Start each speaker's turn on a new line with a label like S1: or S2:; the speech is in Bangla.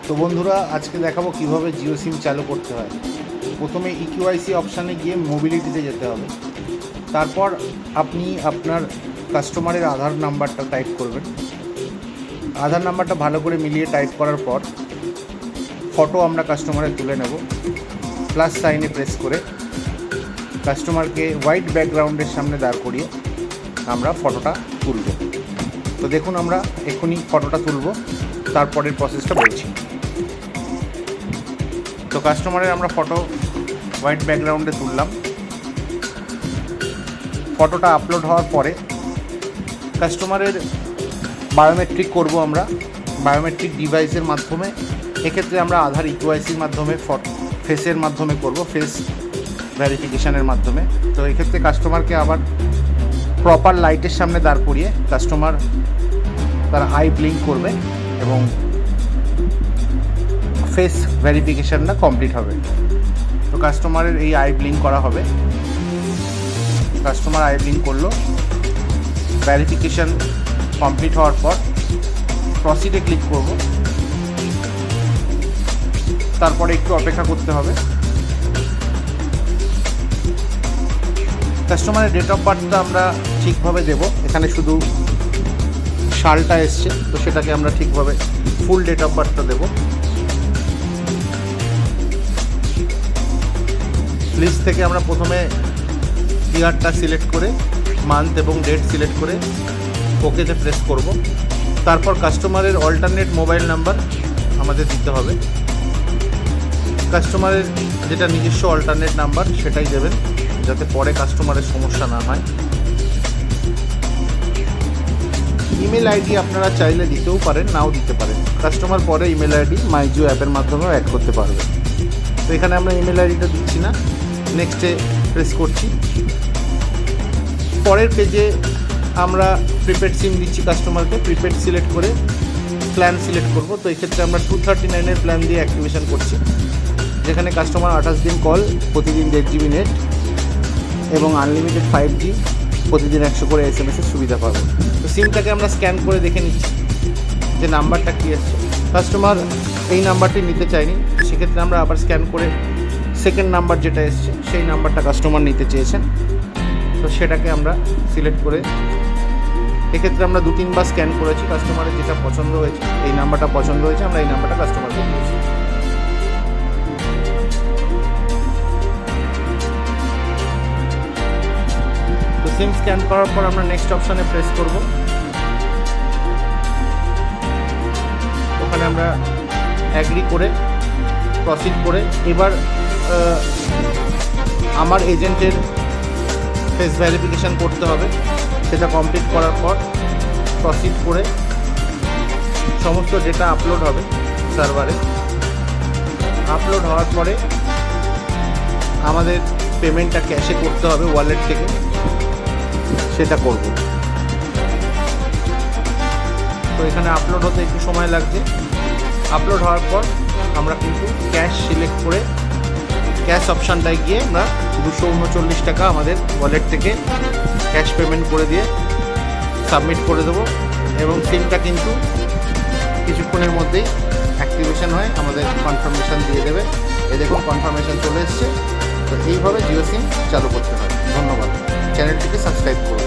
S1: তো বন্ধুরা, আজকে দেখাবো কিভাবে জিও সিম চালু করতে হয়। প্রথমে ইকিউআইসি অপশানে গিয়ে মোবিলিটিতে যেতে হবে। তারপর আপনি আপনার কাস্টমারের আধার নাম্বারটা টাইপ করবেন। আধার নাম্বারটা ভালো করে মিলিয়ে টাইপ করার পর ফটো আমরা কাস্টমারের তুলে নেব। প্লাস সাইনে প্রেস করে কাস্টমারকে হোয়াইট ব্যাকগ্রাউন্ডের সামনে দাঁড় করিয়ে আমরা ফটোটা তুলব। তো দেখুন, আমরা এক্ষুনি ফটোটা তুলব, তারপরের প্রসেসটা বলছি। তো কাস্টমারের আমরা ফটো হোয়াইট ব্যাকগ্রাউন্ডে তুললাম। ফটোটা আপলোড হওয়ার পরে কাস্টমারের বায়োমেট্রিক করব আমরা, বায়োমেট্রিক ডিভাইসের মাধ্যমে। এক্ষেত্রে আমরা আধার ইকিউআইসির মাধ্যমে ফেসের মাধ্যমে করব, ফেস ভেরিফিকেশানের মাধ্যমে। তো এক্ষেত্রে কাস্টমারকে আবার প্রপার লাইটের সামনে দাঁড় করিয়ে কাস্টমার তার আই ব্লিঙ্ক করবে এবং ফেস ভেরিফিকেশানটা কমপ্লিট হবে। তো কাস্টমারের এই আই ব্লিঙ্ক করা হবে। কাস্টমার আই ব্লিঙ্ক করলো, ভেরিফিকেশান কমপ্লিট হওয়ার পর প্রসিডে ক্লিক করব। তারপরে একটু অপেক্ষা করতে হবে। কাস্টমারের ডেট অফ বার্থটা আমরা ঠিকভাবে দেব। এখানে শুধু সালটা এসছে, তো সেটাকে আমরা ঠিকভাবে ফুল ডেট অফ বার্থটা দেব। লিস্ট থেকে আমরা প্রথমে ইয়ারটা সিলেক্ট করে মান্থ এবং ডেট সিলেক্ট করে ওকেতে প্রেস করব। তারপর কাস্টমারের অল্টারনেট মোবাইল নাম্বার আমাদের দিতে হবে। কাস্টমারের যেটা নিজস্ব অল্টারনেট নাম্বার সেটাই দেবেন, যাতে পরে কাস্টমারের সমস্যা না হয়। ইমেল আইডি আপনারা চাইলে দিতেও পারেন, নাও দিতে পারেন। কাস্টমার পরে ইমেল আইডি মাইজিও অ্যাপের মাধ্যমেও অ্যাড করতে পারবে। তো এখানে আমরা ইমেল আইডিটা দিচ্ছি না, নেক্সটে প্রেস করছি। পরের পেজে আমরা প্রিপেড সিম দিচ্ছি কাস্টমারকে। প্রিপেড সিলেক্ট করে প্ল্যান সিলেক্ট করব। তো এক্ষেত্রে আমরা 239-এর প্ল্যান দিয়ে অ্যাক্টিভেশন করছি, যেখানে কাস্টমার 28 দিন কল, প্রতিদিন 1.5 GB নেট এবং আনলিমিটেড 5G, প্রতিদিন 100 করে SMS-এর সুবিধা পাবে। তো সিমটাকে আমরা স্ক্যান করে দেখে নিচ্ছি যে নাম্বারটা কী এসছে। কাস্টমার এই নাম্বারটি নিতে চায়নি, সেক্ষেত্রে আমরা আবার স্ক্যান করে সেকেন্ড নাম্বার যেটা এসছে সেই নাম্বারটা কাস্টমার নিতে চেয়েছেন, তো সেটাকে আমরা সিলেক্ট করে এক্ষেত্রে আমরা 2-3 বার স্ক্যান করেছি। কাস্টমারের যেটা পছন্দ হয়েছে, এই নাম্বারটা পছন্দ হয়েছে, আমরা এই নাম্বারটা কাস্টমারকে দিয়েছি। তো সিম স্ক্যান করার পর আমরা নেক্সট অপশানে প্রেস করব। ওখানে আমরা অ্যাগ্রি করে প্রসিড করে এবার আমার এজেন্টের ফেস ভেরিফিকেশান করতে হবে। সেটা কমপ্লিট করার পর প্রসিড করে সমস্ত ডেটা আপলোড হবে সার্ভারে। আপলোড হওয়ার পরে আমাদের পেমেন্টটা ক্যাশে করতে হবে ওয়ালেট থেকে, সেটা করব। তো এখানে আপলোড হতে একটু সময় লাগছে। আপলোড হওয়ার পর আমরা কিন্তু ক্যাশ সিলেক্ট করে ক্যাশ অপশানটায় গিয়ে আমরা 239 টাকা আমাদের ওয়ালেট থেকে ক্যাশ পেমেন্ট করে দিয়ে সাবমিট করে দেবো এবং সিমটা কিন্তু কিছুক্ষণের মধ্যেই অ্যাক্টিভেশন হয়, আমাদের কনফার্মেশান দিয়ে দেবে। এই দেখুন, কনফার্মেশান চলে এসছে। তো এইভাবে জিও সিম চালু করতে হয়। ধন্যবাদ। চ্যানেলটিকে সাবস্ক্রাইব করুন।